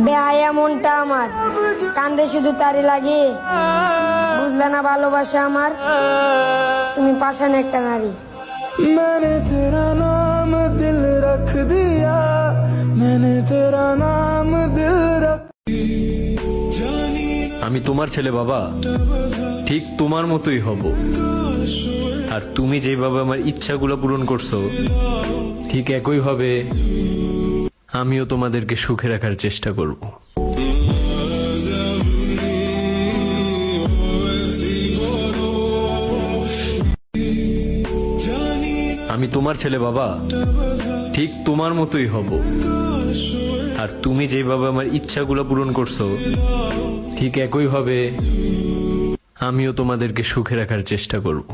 বেহায়া মনটা আমার কান্দে শুধু তারি লাগে। বুঝলে না ভালোবাসা আমার, তুমি পাষাণ একটা নারী। मैंने तेरा नाम दिल रख दिया, मैंने तेरा नाम दिल रख। আমি তোমার ছেলে বাবা, ঠিক তোমার মতোই হব। আর তুমি যেভাবে আমার ইচ্ছাগুলো পূরণ করছো, ঠিক একইভাবে আমিও তোমাদেরকে সুখে রাখার চেষ্টা করব। আমি তোমার ছেলে বাবা, ঠিক তোমার মতোই হব। আর তুমি যেভাবে আমার ইচ্ছাগুলো পূরণ করছো, ঠিক একইভাবে আমিও তোমাদেরকে সুখে রাখার চেষ্টা করব।